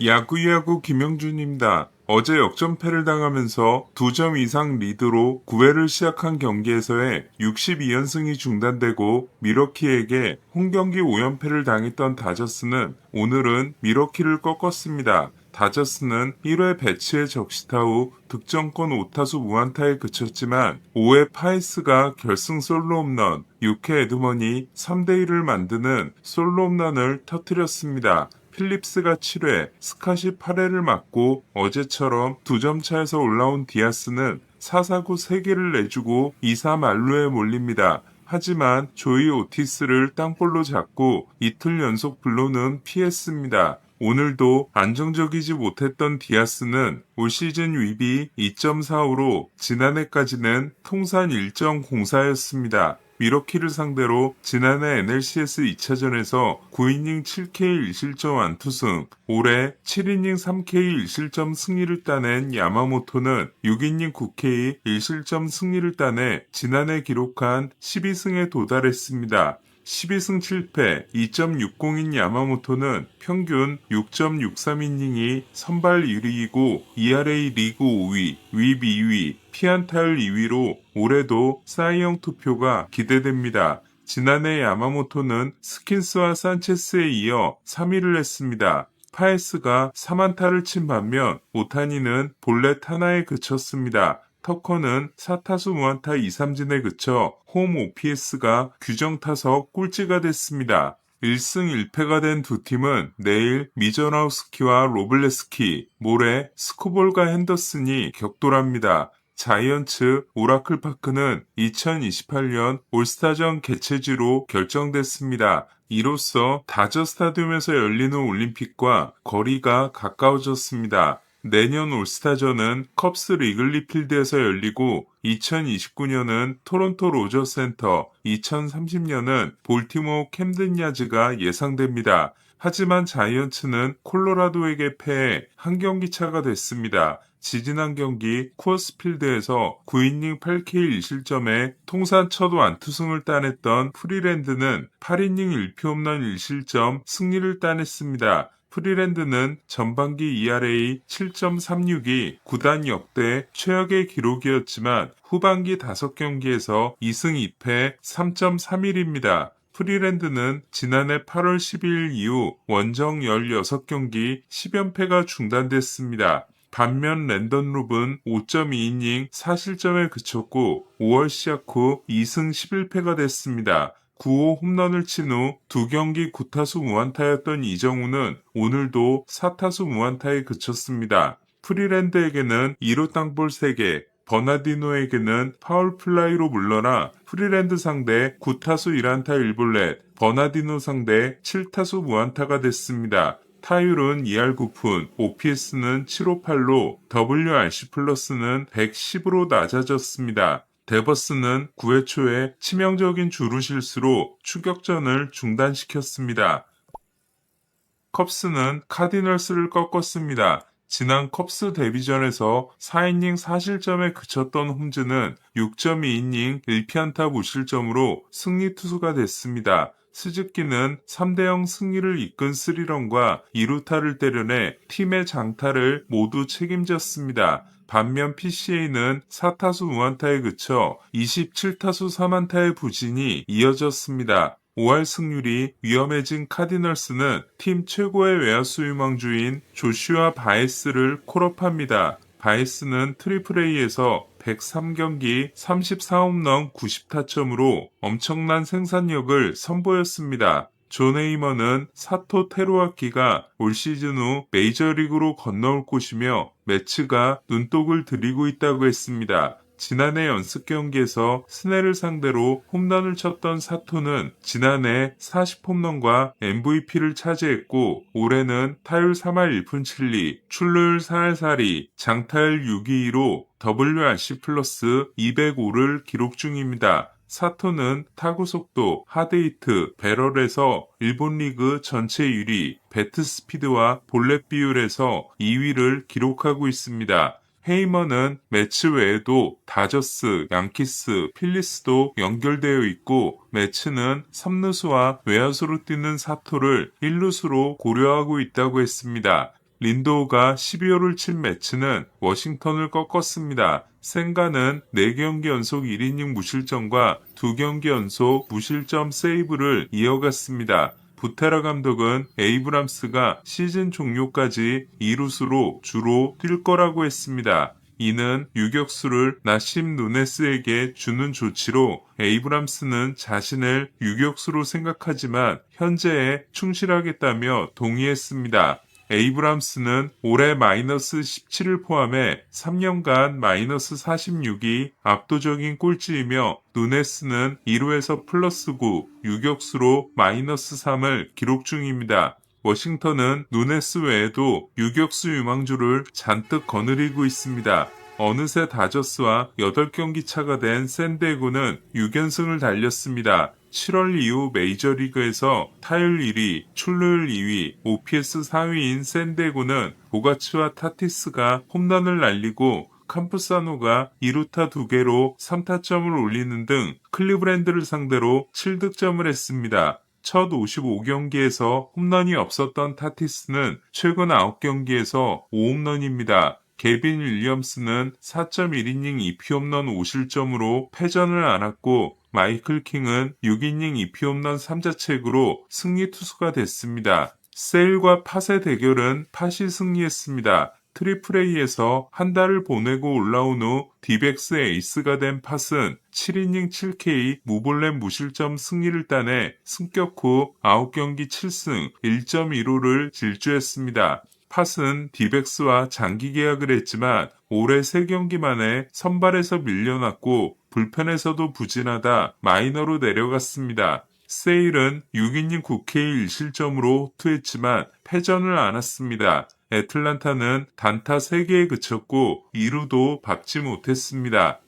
야구야구 김영준입니다. 어제 역전패를 당하면서 2점 이상 리드로 9회를 시작한 경기에서의 62연승이 중단되고 미러키에게 홈경기 5연패를 당했던 다저스는 오늘은 미러키를 꺾었습니다. 다저스는 1회 배치의 적시타 후 득점권 5타수 무안타에 그쳤지만 5회 파이스가 결승 솔로 홈런, 6회 에드먼이 3대1을 만드는 솔로 홈런을 터뜨렸습니다. 필립스가 7회, 스캇이 8회를 맞고 어제처럼 2점 차에서 올라온 디아스는 4사구 3개를 내주고 2사 만루에 몰립니다. 하지만 조이 오티스를 땅볼로 잡고 이틀 연속 블로는 피했습니다. 오늘도 안정적이지 못했던 디아스는 올 시즌 윗이 2.45로 지난해까지는 통산 1.04였습니다. 미러키를 상대로 지난해 NLCS 2차전에서 9이닝 7K 1실점 1투승, 올해 7이닝 3K 1실점 승리를 따낸 야마모토는 6이닝 9K 1실점 승리를 따내 지난해 기록한 12승에 도달했습니다. 12승 7패 2.60인 야마모토는 평균 6.63이닝이 선발 1위이고 ERA 리그 5위, 윕 2위, 피안타율 2위로 올해도 사이영 투표가 기대됩니다. 지난해 야마모토는 스킨스와 산체스에 이어 3위를 했습니다. 파에스가 3안타를 친 반면 오타니는 볼넷 하나에 그쳤습니다. 터커는 4타수 무안타 2삼진에 그쳐 홈 OPS가 규정 타석 꼴찌가 됐습니다. 1승 1패가 된 두 팀은 내일 미저나우스키와 로블레스키, 모레 스코볼과 핸더슨이 격돌합니다. 자이언츠 오라클 파크는 2028년 올스타전 개최지로 결정됐습니다. 이로써 다저 스타디움에서 열리는 올림픽과 거리가 가까워졌습니다. 내년 올스타전은 컵스 리글리 필드에서 열리고 2029년은 토론토 로저 센터, 2030년은 볼티모어 캠든 야즈가 예상됩니다. 하지만 자이언츠는 콜로라도에게 패해 한 경기 차가 됐습니다. 지지난 경기 쿠어스필드에서 9이닝 8K 1실점에 통산 첫 완투승을 따냈던 프리랜드는 8이닝 1피 홈런 1실점 승리를 따냈습니다. 프리랜드는 전반기 ERA 7.36이 구단 역대 최악의 기록이었지만 후반기 5경기에서 2승 2패 3.31입니다. 프리랜드는 지난해 8월 12일 이후 원정 16경기 10연패가 중단됐습니다. 반면 랜던 룹은 5.2이닝 4실점에 그쳤고 5월 시작 후 2승 11패가 됐습니다. 9호 홈런을 친 후 2경기 9타수 무안타였던 이정우는 오늘도 4타수 무안타에 그쳤습니다. 프리랜드에게는 2루 땅볼 3개, 버나디노에게는 파울플라이로 물러나 프리랜드 상대 9타수 1안타 1볼넷, 버나디노 상대 7타수 무안타가 됐습니다. 타율은 2할 9푼, OPS는 758로 WRC 플러스는 110으로 낮아졌습니다. 데버스는 9회 초에 치명적인 주루 실수로 추격전을 중단시켰습니다. 컵스는 카디널스를 꺾었습니다. 지난 컵스 데뷔전에서 4이닝 4실점에 그쳤던 홈즈는 6.2이닝 1피안타 무실점으로 승리 투수가 됐습니다. 스즈키는 3대0 승리를 이끈 3런과 2루타를 때려내 팀의 장타를 모두 책임졌습니다. 반면 PCA는 4타수 무안타에 그쳐 27타수 3안타의 부진이 이어졌습니다. 5할 승률이 위험해진 카디널스는 팀 최고의 외야수 유망주인 조슈아 바에스를 콜업합니다. 바에스는 트리플A에서 103경기 34홈런 90타점으로 엄청난 생산력을 선보였습니다. 존 헤이먼은 사토 테루아키가 올 시즌 후 메이저리그로 건너올 것이며 매츠가 눈독을 들이고 있다고 했습니다. 지난해 연습 경기에서 스넬을 상대로 홈런을 쳤던 사토는 지난해 40홈런과 MVP를 차지했고 올해는 타율 3할 1푼 7리, 출루율 4할 4리, 장타율 622로 WRC 플러스 205를 기록 중입니다. 사토는 타구 속도, 하드히트, 배럴에서 일본 리그 전체 1위, 배트 스피드와 볼넷 비율에서 2위를 기록하고 있습니다. 헤이먼은 매치 외에도 다저스, 양키스, 필리스도 연결되어 있고 매치는 3루수와 외야수로 뛰는 사토를 1루수로 고려하고 있다고 했습니다. 린도우가 12호를 친 매치는 워싱턴을 꺾었습니다. 생가는 4경기 연속 1이닝 무실점과 2경기 연속 무실점 세이브를 이어갔습니다. 부테라 감독은 에이브람스가 시즌 종료까지 2루수로 주로 뛸 거라고 했습니다. 이는 유격수를 나심 누네스에게 주는 조치로 에이브람스는 자신을 유격수로 생각하지만 현재에 충실하겠다며 동의했습니다. 에이브람스는 올해 마이너스 17을 포함해 3년간 마이너스 46이 압도적인 꼴찌이며 누네스는 2루에서 플러스 9, 유격수로 마이너스 3을 기록 중입니다. 워싱턴은 누네스 외에도 유격수 유망주를 잔뜩 거느리고 있습니다. 어느새 다저스와 8경기 차가 된 샌디에고는 6연승을 달렸습니다. 7월 이후 메이저리그에서 타율 1위, 출루율 2위, OPS 4위인 샌디에고는 보가츠와 타티스가 홈런을 날리고 캄프사노가 2루타 2개로 3타점을 올리는 등 클리브랜드를 상대로 7득점을 했습니다. 첫 55경기에서 홈런이 없었던 타티스는 최근 9경기에서 5홈런입니다. 게빈 윌리엄스는 4.1이닝 2피홈런 5실점으로 패전을 안았고 마이클 킹은 6이닝 2피홈런 3자책으로 승리 투수가 됐습니다. 세일과 팟의 대결은 팟이 승리했습니다. 트리플 A에서 한 달을 보내고 올라온 후 디백스 에이스가 된 팟은 7이닝 7K 무볼넷 무실점 승리를 따내 승격 후 9경기 7승 1.15를 질주했습니다. 팟은 디백스와 장기 계약을 했지만 올해 3경기 만에 선발에서 밀려났고 불펜에서도 부진하다 마이너로 내려갔습니다. 세일은 6이닝 9K 1실점으로 투했지만 패전을 안았습니다. 애틀란타는 단타 3개에 그쳤고 2루도 밟지 못했습니다.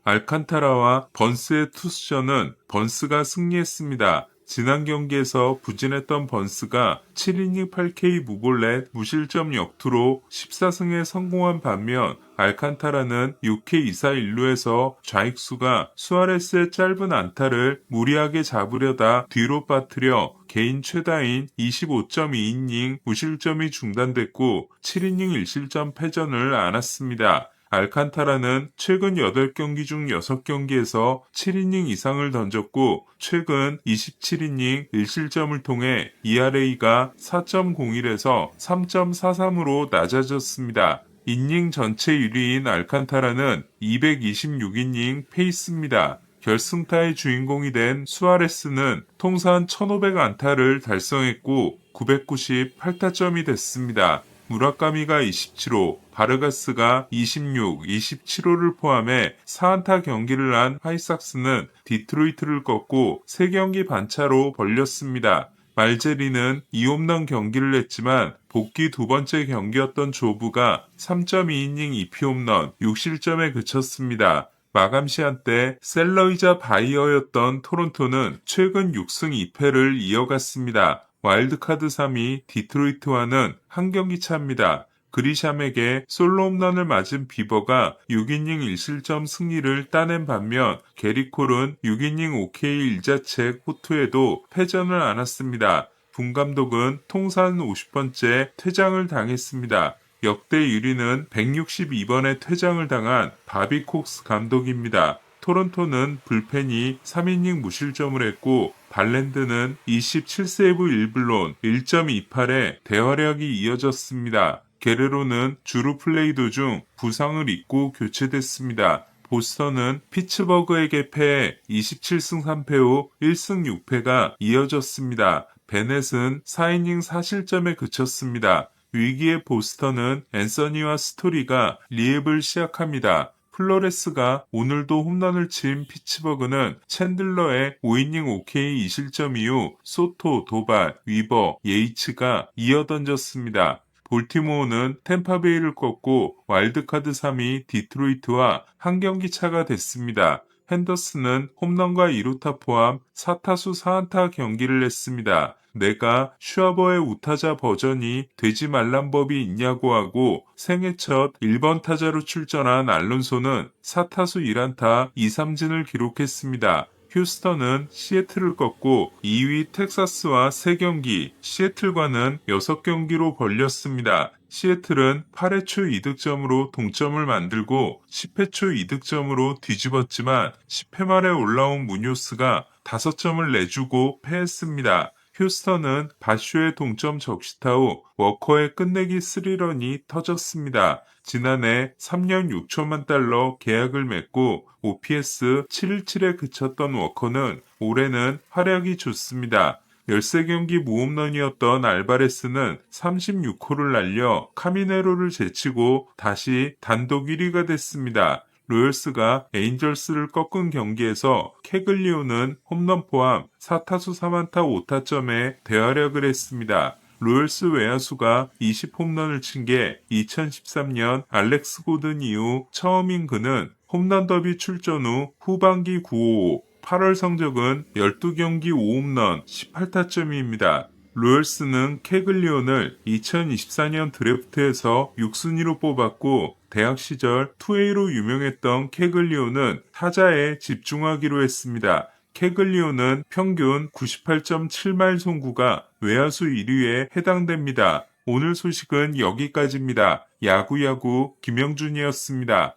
알칸타라와 번스의 투수전은 번스가 승리했습니다. 지난 경기에서 부진했던 번스가 7이닝 8K 무볼넷 무실점 역투로 14승에 성공한 반면 알칸타라는 6K 2사 1루에서 좌익수가 수아레스의 짧은 안타를 무리하게 잡으려다 뒤로 빠뜨려 개인 최다인 25.2이닝 무실점이 중단됐고 7이닝 1실점 패전을 안았습니다. 알칸타라는 최근 8경기 중 6경기에서 7이닝 이상을 던졌고 최근 27이닝 1실점을 통해 ERA가 4.01에서 3.43으로 낮아졌습니다. 이닝 전체 1위인 알칸타라는 226이닝 페이스입니다. 결승타의 주인공이 된 수아레스는 통산 1500안타를 달성했고 998타점이 됐습니다. 무라카미가 27호, 바르가스가 26, 27호를 포함해 4안타 경기를 한 화이삭스는 디트로이트를 꺾고 3경기 반차로 벌렸습니다. 말제리는 2홈런 경기를 했지만 복귀 두 번째 경기였던 조부가 3.2이닝 2피홈런 6실점에 그쳤습니다. 마감 시한 때 셀러이자 바이어였던 토론토는 최근 6승 2패를 이어갔습니다. 와일드카드 3위 디트로이트와는 한 경기 차입니다. 그리샴에게 솔로 홈런을 맞은 비버가 6이닝 1실점 승리를 따낸 반면 게리콜은 6이닝 5K 1자책 호투에도 패전을 안았습니다. 분 감독은 통산 50번째 퇴장을 당했습니다. 역대 1위는 162번의 퇴장을 당한 바비 콕스 감독입니다. 토론토는 불펜이 3이닝 무실점을 했고 발랜드는 27세이브 1블론 1.28의 대활약이 이어졌습니다. 게레로는 주루 플레이 도중 부상을 입고 교체됐습니다. 보스턴은 피츠버그에게 패해 27승 3패 후 1승 6패가 이어졌습니다. 베넷은 4이닝 4실점에 그쳤습니다. 위기의 보스턴은 앤서니와 스토리가 리앱을 시작합니다. 플로레스가 오늘도 홈런을 친 피츠버그는 챈들러의 5이닝 5K 2실점 이후 소토, 도발, 위버, 예이츠가 이어던졌습니다. 볼티모어는 템파베이를 꺾고 와일드카드 3위 디트로이트와 한 경기 차가 됐습니다. 핸더슨은 홈런과 2루타 포함 4타수 4안타 경기를 했습니다. 내가 슈아버의 우타자 버전이 되지 말란 법이 있냐고 하고 생애 첫 1번 타자로 출전한 알론소는 4타수 1안타 2삼진을 기록했습니다. 휴스턴은 시애틀을 꺾고 2위 텍사스와 3경기, 시애틀과는 6경기로 벌렸습니다. 시애틀은 8회 초 이득점으로 동점을 만들고 10회 초 이득점으로 뒤집었지만 10회 말에 올라온 무뇨스가 5점을 내주고 패했습니다. 휴스턴은 바쇼의 동점 적시타 후 워커의 끝내기 스리런이 터졌습니다. 지난해 3년 6천만 달러 계약을 맺고 OPS 717에 그쳤던 워커는 올해는 활약이 좋습니다. 13경기 무홈런이었던 알바레스는 36호를 날려 카미네로를 제치고 다시 단독 1위가 됐습니다. 로열스가 에인절스를 꺾은 경기에서 캐글리오는 홈런 포함 4타수 3안타 5타점에 대활약을 했습니다. 로열스 외야수가 20홈런을 친 게 2013년 알렉스 고든 이후 처음인 그는 홈런 더비 출전 후 후반기 9호, 8월 성적은 12경기 5홈런 18타점입니다. 로열스는 캐글리온을 2024년 드래프트에서 6순위로 뽑았고 대학 시절 투웨이로 유명했던 캐글리온은 타자에 집중하기로 했습니다. 캐글리온은 평균 98.7마일 송구가 외야수 1위에 해당됩니다. 오늘 소식은 여기까지입니다. 야구야구 김영준이었습니다.